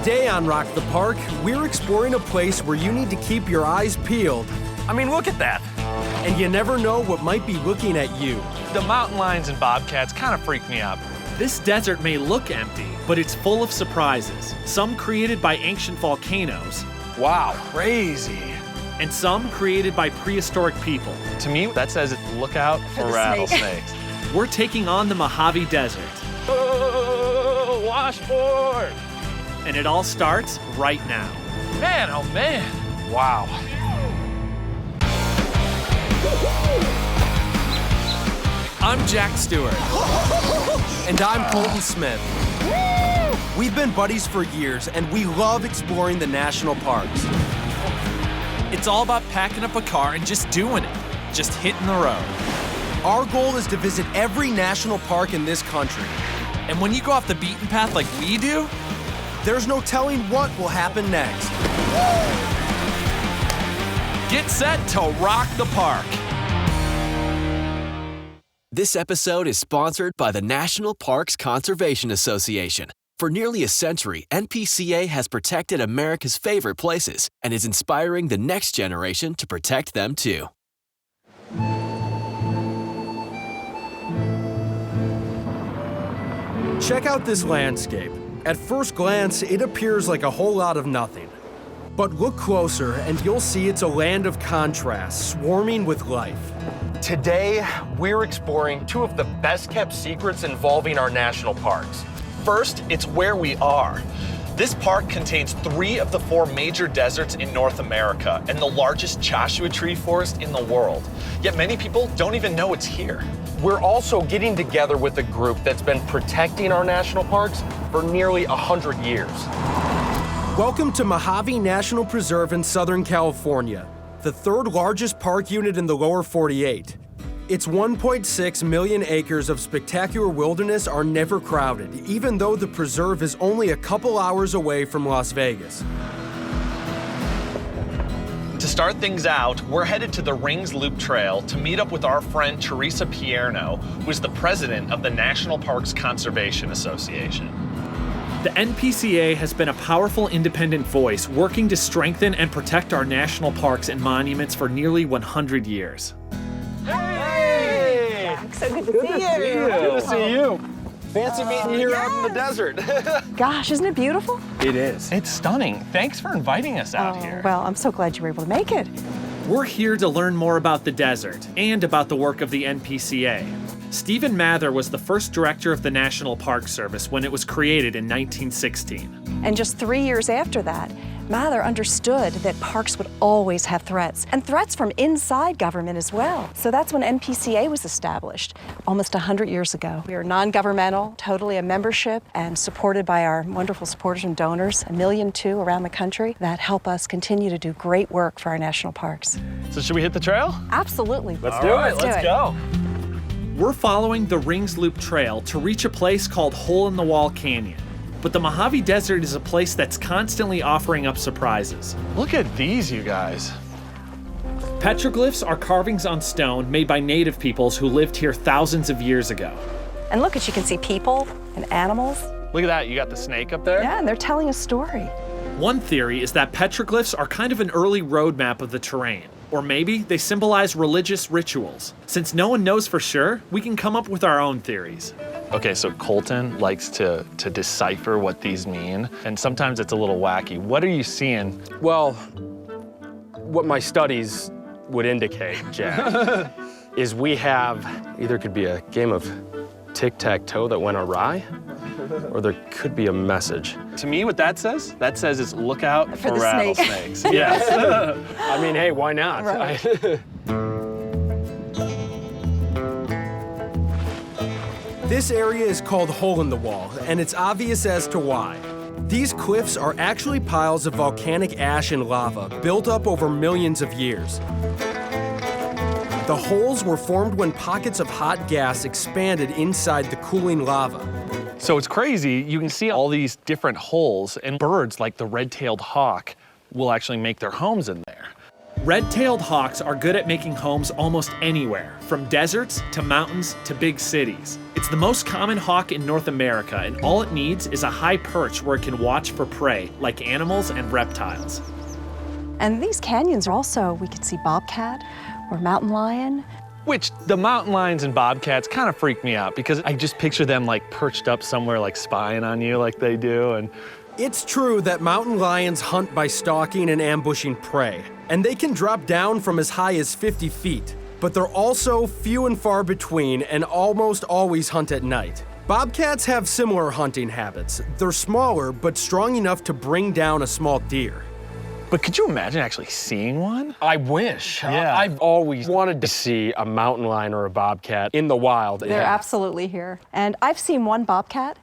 Today on Rock the Park, we're exploring a place where you need to keep your eyes peeled. I mean, look at that. And you never know what might be looking at you. The mountain lions and bobcats kind of freak me out. This desert may look empty, but it's full of surprises. Some created by ancient volcanoes. Wow, crazy. And some created by prehistoric people. To me, that says look out for rattlesnakes. We're taking on the Mojave Desert. Oh, washboard! And it all starts right now. Man, oh man. Wow. I'm Jack Stewart. And I'm Colton Smith. We've been buddies for years, and we love exploring the national parks. It's all about packing up a car and just doing it. Just hitting the road. Our goal is to visit every national park in this country. And when you go off the beaten path like we do, there's no telling what will happen next. Get set to rock the park. This episode is sponsored by the National Parks Conservation Association. For nearly a century, NPCA has protected America's favorite places and is inspiring the next generation to protect them too. Check out this landscape. At first glance, it appears like a whole lot of nothing. But look closer and you'll see it's a land of contrast, swarming with life. Today, we're exploring two of the best-kept secrets involving our national parks. First, it's where we are. This park contains 3 of the 4 major deserts in North America and the largest Joshua tree forest in the world. Yet many people don't even know it's here. We're also getting together with a group that's been protecting our national parks for nearly 100 years. Welcome to Mojave National Preserve in Southern California, the 3rd largest park unit in the lower 48. Its 1.6 million acres of spectacular wilderness are never crowded, even though the preserve is only a couple hours away from Las Vegas. To start things out, we're headed to the Rings Loop Trail to meet up with our friend Teresa Pierno, who is the president of the National Parks Conservation Association. The NPCA has been a powerful independent voice working to strengthen and protect our national parks and monuments for nearly 100 years. Hey! So good to see you. Good to see you. Fancy meeting you here out in the desert. Gosh, isn't it beautiful? It is. It's stunning. Thanks for inviting us out here. Well, I'm so glad you were able to make it. We're here to learn more about the desert and about the work of the NPCA. Stephen Mather was the first director of the National Park Service when it was created in 1916. And just 3 years after that, Mather understood that parks would always have threats, and threats from inside government as well. So that's when NPCA was established, almost 100 years ago. We are non-governmental, totally a membership, and supported by our wonderful supporters and donors, 1.2 million around the country, that help us continue to do great work for our national parks. So should we hit the trail? Absolutely. Let's do it. Let's go. We're following the Rings Loop Trail to reach a place called Hole-in-the-Wall Canyon. But the Mojave Desert is a place that's constantly offering up surprises. Look at these, you guys. Petroglyphs are carvings on stone made by native peoples who lived here thousands of years ago. And look, you can see people and animals. Look at that, you got the snake up there? Yeah, and they're telling a story. One theory is that petroglyphs are kind of an early roadmap of the terrain. Or maybe they symbolize religious rituals. Since no one knows for sure, we can come up with our own theories. Okay, so Colton likes to decipher what these mean, and sometimes it's a little wacky. What are you seeing? Well, what my studies would indicate, Jack, is we have either could be a game of tic-tac-toe that went awry, or there could be a message. To me, what that says is look out for the snake. rattlesnakes. Yes. I mean, hey, why not? Right. This area is called Hole-in-the-Wall, and it's obvious as to why. These cliffs are actually piles of volcanic ash and lava built up over millions of years. The holes were formed when pockets of hot gas expanded inside the cooling lava. So it's crazy. You can see all these different holes, and birds like the red-tailed hawk will actually make their homes in there. Red-tailed hawks are good at making homes almost anywhere, from deserts to mountains to big cities. It's the most common hawk in North America, and all it needs is a high perch where it can watch for prey, like animals and reptiles. And these canyons are also, we could see bobcat or mountain lion. Which the mountain lions and bobcats kind of freak me out because I just picture them like perched up somewhere like spying on you like they do. And It's true that mountain lions hunt by stalking and ambushing prey, and they can drop down from as high as 50 feet. But they're also few and far between and almost always hunt at night. Bobcats have similar hunting habits. They're smaller, but strong enough to bring down a small deer. But could you imagine actually seeing one? I wish. Yeah. I've always wanted to see a mountain lion or a bobcat in the wild. They're absolutely here. And I've seen one bobcat,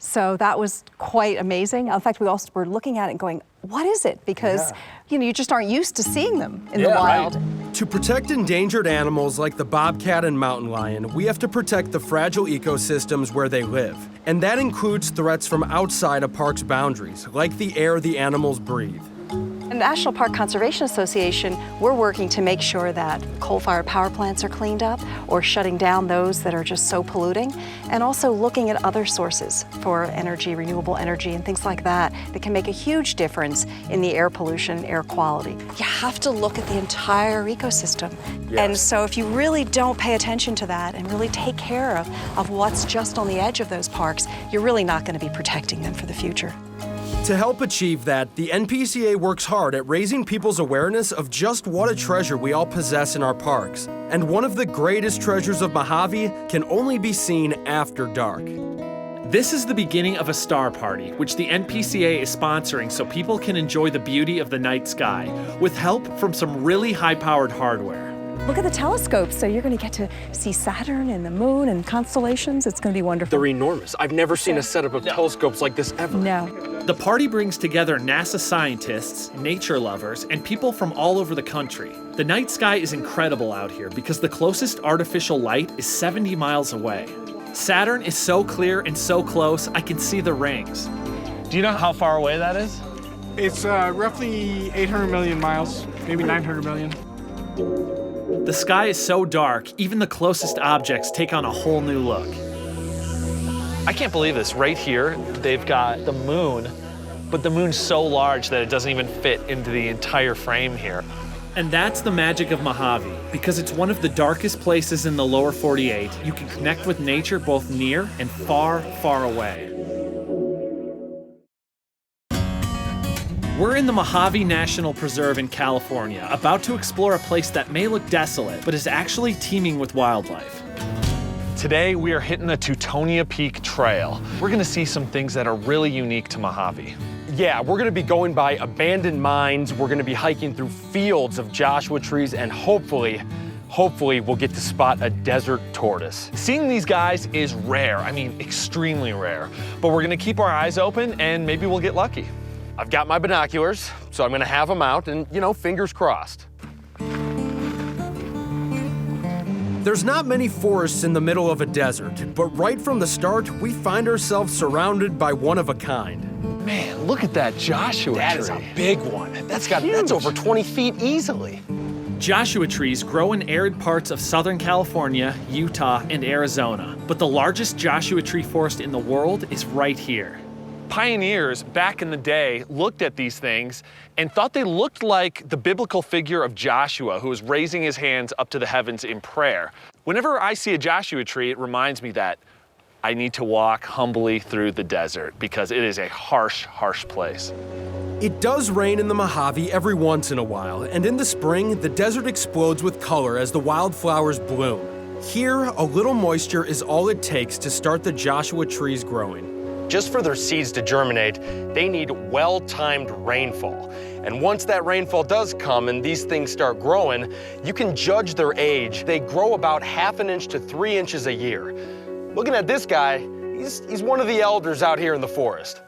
so that was quite amazing. In fact, we also were looking at it and going, what is it? Because you just aren't used to seeing them in the wild. Right. To protect endangered animals like the bobcat and mountain lion, we have to protect the fragile ecosystems where they live. And that includes threats from outside a park's boundaries, like the air the animals breathe. The National Park Conservation Association, we're working to make sure that coal-fired power plants are cleaned up or shutting down those that are just so polluting, and also looking at other sources for energy, renewable energy, and things like that that can make a huge difference in the air pollution, air quality. You have to look at the entire ecosystem. Yes. And so if you really don't pay attention to that and really take care of what's just on the edge of those parks, you're really not going to be protecting them for the future. To help achieve that, the NPCA works hard at raising people's awareness of just what a treasure we all possess in our parks. And one of the greatest treasures of Mojave can only be seen after dark. This is the beginning of a star party, which the NPCA is sponsoring so people can enjoy the beauty of the night sky, with help from some really high-powered hardware. Look at the telescopes, so you're going to get to see Saturn and the moon and constellations. It's going to be wonderful. They're enormous. I've never seen a setup of telescopes like this ever. No. The party brings together NASA scientists, nature lovers, and people from all over the country. The night sky is incredible out here because the closest artificial light is 70 miles away. Saturn is so clear and so close, I can see the rings. Do you know how far away that is? It's roughly 800 million miles, maybe 900 million. The sky is so dark, even the closest objects take on a whole new look. I can't believe this. Right here, they've got the moon, but the moon's so large that it doesn't even fit into the entire frame here. And that's the magic of Mojave. Because it's one of the darkest places in the lower 48, you can connect with nature both near and far, far away. We're in the Mojave National Preserve in California, about to explore a place that may look desolate, but is actually teeming with wildlife. Today, we are hitting the Teutonia Peak Trail. We're gonna see some things that are really unique to Mojave. Yeah, we're gonna be going by abandoned mines. We're gonna be hiking through fields of Joshua trees, and hopefully we'll get to spot a desert tortoise. Seeing these guys is rare, I mean, extremely rare. But we're gonna keep our eyes open and maybe we'll get lucky. I've got my binoculars, so I'm gonna have them out and, fingers crossed. There's not many forests in the middle of a desert, but right from the start, we find ourselves surrounded by one of a kind. Man, look at that Joshua tree. That is a big one. That's over 20 feet easily. Joshua trees grow in arid parts of Southern California, Utah, and Arizona. But the largest Joshua tree forest in the world is right here. Pioneers back in the day looked at these things and thought they looked like the biblical figure of Joshua, who was raising his hands up to the heavens in prayer. Whenever I see a Joshua tree, it reminds me that I need to walk humbly through the desert because it is a harsh, harsh place. It does rain in the Mojave every once in a while, and in the spring, the desert explodes with color as the wildflowers bloom. Here, a little moisture is all it takes to start the Joshua trees growing. Just for their seeds to germinate, they need well-timed rainfall. And once that rainfall does come and these things start growing, you can judge their age. They grow about 1/2 inch to 3 inches a year. Looking at this guy, he's one of the elders out here in the forest.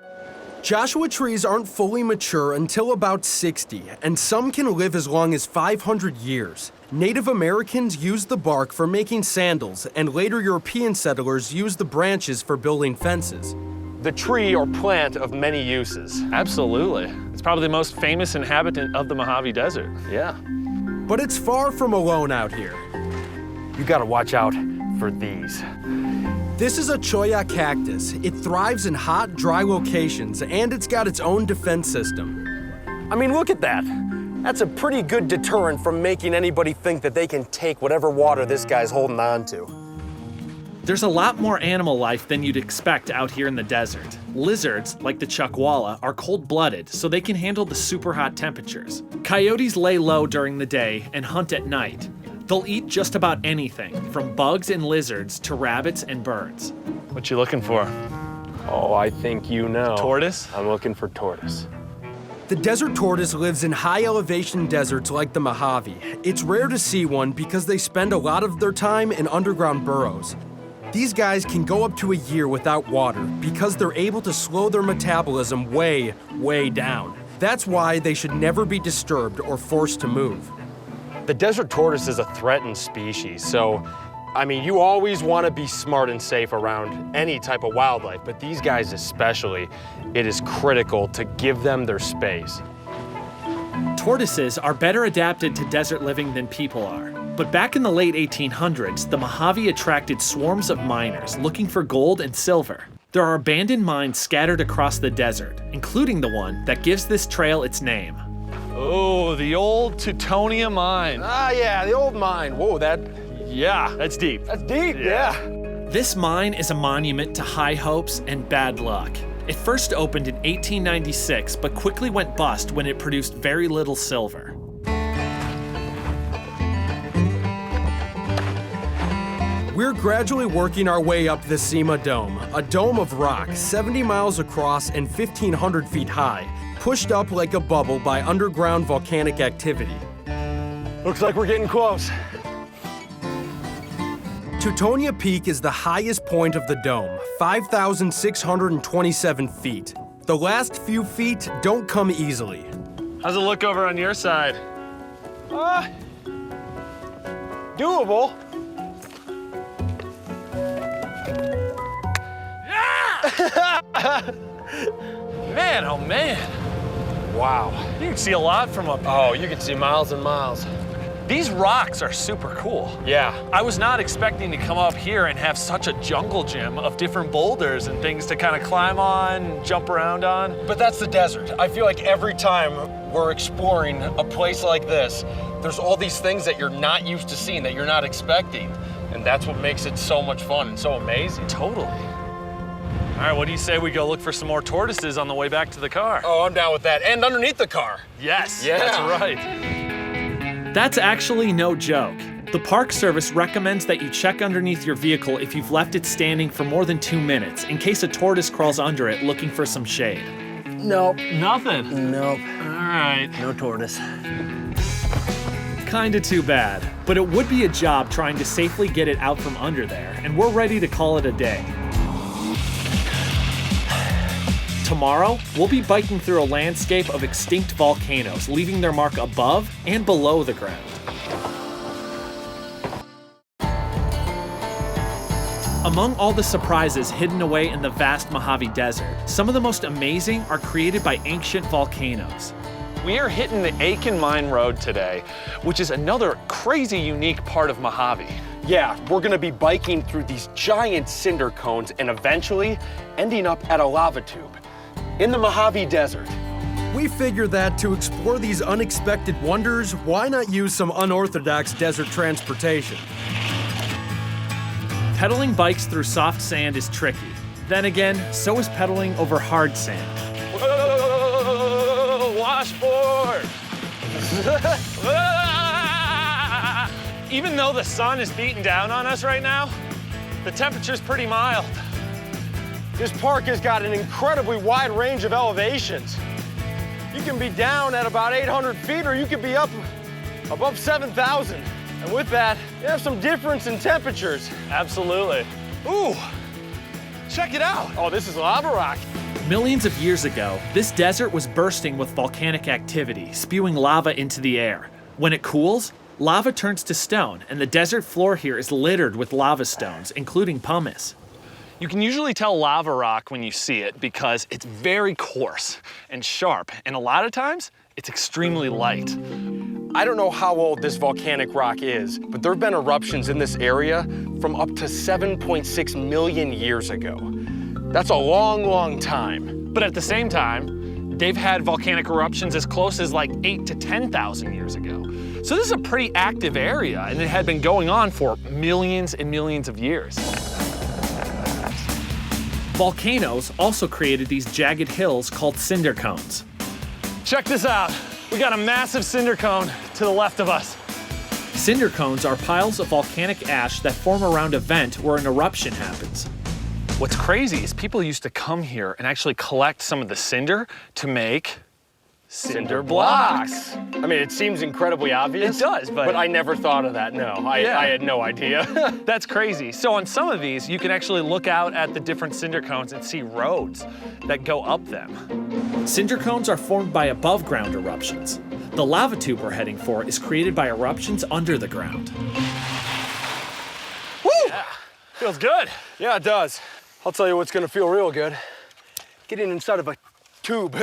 Joshua trees aren't fully mature until about 60, and some can live as long as 500 years. Native Americans used the bark for making sandals, and later European settlers used the branches for building fences. The tree or plant of many uses. Absolutely. It's probably the most famous inhabitant of the Mojave Desert. Yeah. But it's far from alone out here. You gotta watch out for these. This is a cholla cactus. It thrives in hot, dry locations, and it's got its own defense system. I mean, look at that. That's a pretty good deterrent from making anybody think that they can take whatever water this guy's holding on to. There's a lot more animal life than you'd expect out here in the desert. Lizards, like the chuckwalla, are cold-blooded, so they can handle the super hot temperatures. Coyotes lay low during the day and hunt at night. They'll eat just about anything, from bugs and lizards to rabbits and birds. What you looking for? Oh, I think you know. Tortoise? I'm looking for tortoise. The desert tortoise lives in high-elevation deserts like the Mojave. It's rare to see one because they spend a lot of their time in underground burrows. These guys can go up to a year without water because they're able to slow their metabolism way, way down. That's why they should never be disturbed or forced to move. The desert tortoise is a threatened species, so, I mean, you always want to be smart and safe around any type of wildlife, but these guys especially, it is critical to give them their space. Tortoises are better adapted to desert living than people are. But back in the late 1800s, the Mojave attracted swarms of miners looking for gold and silver. There are abandoned mines scattered across the desert, including the one that gives this trail its name. Oh, the old Teutonia mine. Ah, yeah, the old mine. Whoa, Yeah, that's deep. that's deep, yeah. This mine is a monument to high hopes and bad luck. It first opened in 1896, but quickly went bust when it produced very little silver. We're gradually working our way up the Cima Dome, a dome of rock 70 miles across and 1,500 feet high, pushed up like a bubble by underground volcanic activity. Looks like we're getting close. Teutonia Peak is the highest point of the dome, 5,627 feet. The last few feet don't come easily. How's it look over on your side? Doable. Man, oh man. Wow. You can see a lot from up here. Oh, you can see miles and miles. These rocks are super cool. Yeah. I was not expecting to come up here and have such a jungle gym of different boulders and things to kind of climb on, jump around on. But that's the desert. I feel like every time we're exploring a place like this, there's all these things that you're not used to seeing, that you're not expecting. And that's what makes it so much fun and so amazing. Totally. All right, what do you say we go look for some more tortoises on the way back to the car? Oh, I'm down with that. And underneath the car. Yes, Yeah. that's right. That's actually no joke. The Park Service recommends that you check underneath your vehicle if you've left it standing for more than 2 minutes, in case a tortoise crawls under it looking for some shade. Nope. Nothing. Nope. All right. No tortoise. Kinda too bad, but it would be a job trying to safely get it out from under there, and we're ready to call it a day. Tomorrow, we'll be biking through a landscape of extinct volcanoes, leaving their mark above and below the ground. Among all the surprises hidden away in the vast Mojave Desert, some of the most amazing are created by ancient volcanoes. We are hitting the Aiken Mine Road today, which is another crazy unique part of Mojave. Yeah, we're gonna be biking through these giant cinder cones and eventually ending up at a lava tube in the Mojave Desert. We figure that to explore these unexpected wonders, why not use some unorthodox desert transportation? Pedaling bikes through soft sand is tricky. Then again, so is pedaling over hard sand. Whoa, washboard! Even though the sun is beating down on us right now, the temperature's pretty mild. This park has got an incredibly wide range of elevations. You can be down at about 800 feet or you can be up above 7,000. And with that, you have some difference in temperatures. Absolutely. Ooh, check it out. Oh, this is lava rock. Millions of years ago, this desert was bursting with volcanic activity, spewing lava into the air. When it cools, lava turns to stone, and the desert floor here is littered with lava stones, including pumice. You can usually tell lava rock when you see it because it's very coarse and sharp, and a lot of times, it's extremely light. I don't know how old this volcanic rock is, but there have been eruptions in this area from up to 7.6 million years ago. That's a long, long time. But at the same time, they've had volcanic eruptions as close as like 8 to 10,000 years ago. So this is a pretty active area, and it had been going on for millions and millions of years. Volcanoes also created these jagged hills called cinder cones. Check this out. We got a massive cinder cone to the left of us. Cinder cones are piles of volcanic ash that form around a vent where an eruption happens. What's crazy is people used to come here and actually collect some of the cinder to make cinder blocks. I mean, it seems incredibly obvious. It does, but I never thought of that, no. I had no idea. That's crazy. So on some of these, you can actually look out at the different cinder cones and see roads that go up them. Cinder cones are formed by above ground eruptions. The lava tube we're heading for is created by eruptions under the ground. Woo! Yeah. Feels good. Yeah, it does. I'll tell you what's gonna feel real good. Getting inside of a tube.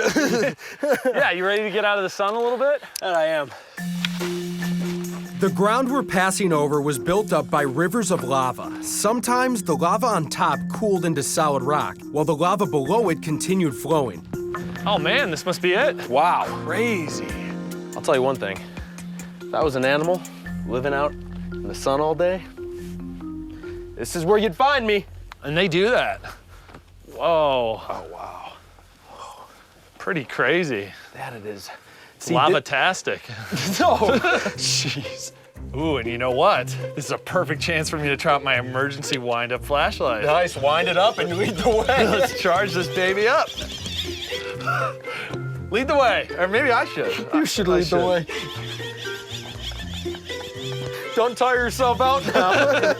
Yeah, you ready to get out of the sun a little bit? That I am. The ground we're passing over was built up by rivers of lava. Sometimes the lava on top cooled into solid rock, while the lava below it continued flowing. Oh man, this must be it. Wow. Crazy. I'll tell you one thing. If I was an animal living out in the sun all day, this is where you'd find me. And they do that. Whoa. Oh, wow. Pretty crazy. That it is. It's lava-tastic. No. Jeez. Ooh, and you know what? This is a perfect chance for me to try out my emergency wind-up flashlight. Nice, wind it up and lead the way. Let's charge this baby up. Lead the way, or maybe I should. You should lead the way. Don't tire yourself out now.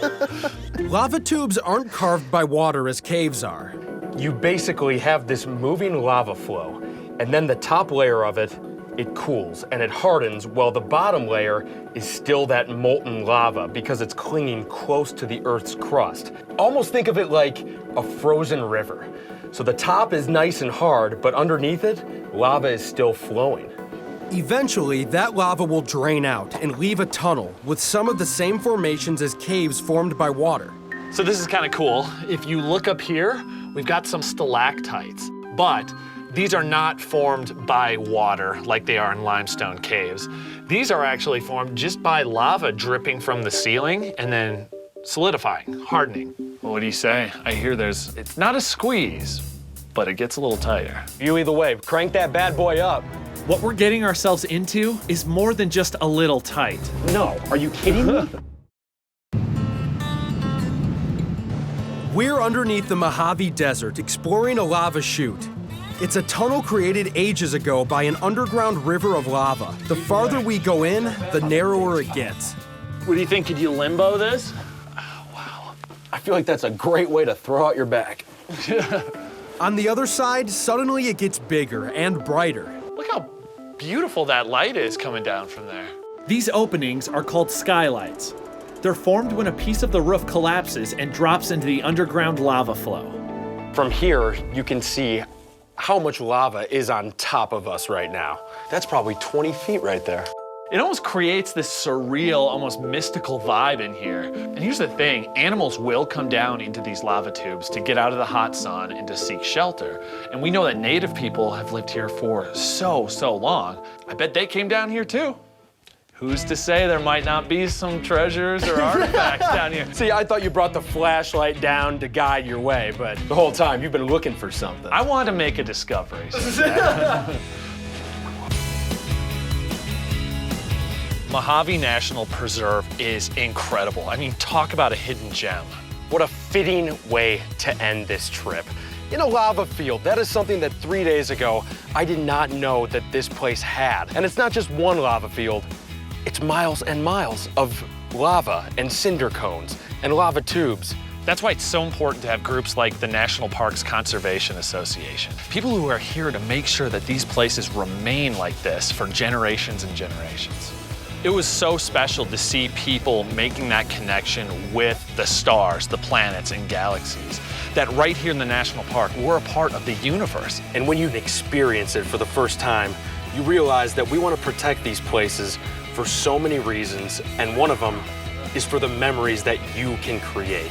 Lava tubes aren't carved by water as caves are. You basically have this moving lava flow, and then the top layer of it, it cools and it hardens, while the bottom layer is still that molten lava because it's clinging close to the Earth's crust. Almost think of it like a frozen river. So the top is nice and hard, but underneath it, lava is still flowing. Eventually, that lava will drain out and leave a tunnel with some of the same formations as caves formed by water. So this is kind of cool. If you look up here, we've got some stalactites, but these are not formed by water like they are in limestone caves. These are actually formed just by lava dripping from the ceiling and then solidifying, hardening. Well, what do you say? I hear it's not a squeeze, but it gets a little tighter. You either way, crank that bad boy up. What we're getting ourselves into is more than just a little tight. No, are you kidding me? We're underneath the Mojave Desert exploring a lava chute. It's a tunnel created ages ago by an underground river of lava. The farther we go in, the narrower it gets. What do you think? Could you limbo this? I feel like that's a great way to throw out your back. On the other side, suddenly it gets bigger and brighter. Look how beautiful that light is coming down from there. These openings are called skylights. They're formed when a piece of the roof collapses and drops into the underground lava flow. From here, you can see how much lava is on top of us right now. That's probably 20 feet right there. It almost creates this surreal, almost mystical vibe in here. And here's the thing, animals will come down into these lava tubes to get out of the hot sun and to seek shelter. And we know that native people have lived here for so long. I bet they came down here too. Who's to say there might not be some treasures or artifacts down here? See, I thought you brought the flashlight down to guide your way, but the whole time you've been looking for something. I wanted to make a discovery. Mojave National Preserve is incredible. I mean, talk about a hidden gem. What a fitting way to end this trip. In a lava field, that is something that 3 days ago, I did not know that this place had. And it's not just one lava field, it's miles and miles of lava and cinder cones and lava tubes. That's why it's so important to have groups like the National Parks Conservation Association. People who are here to make sure that these places remain like this for generations and generations. It was so special to see people making that connection with the stars, the planets, and galaxies. That right here in the national park, we're a part of the universe. And when you experience it for the first time, you realize that we want to protect these places for so many reasons, and one of them is for the memories that you can create.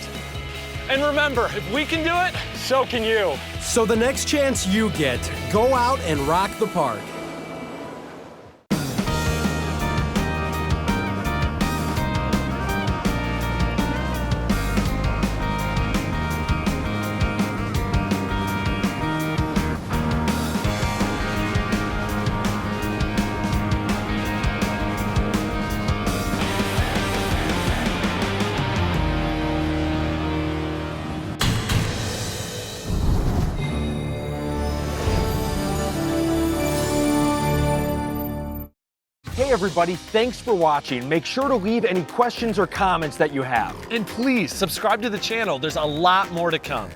And remember, if we can do it, so can you. So the next chance you get, go out and rock the park. Hey everybody, thanks for watching. Make sure to leave any questions or comments that you have. And please subscribe to the channel, there's a lot more to come.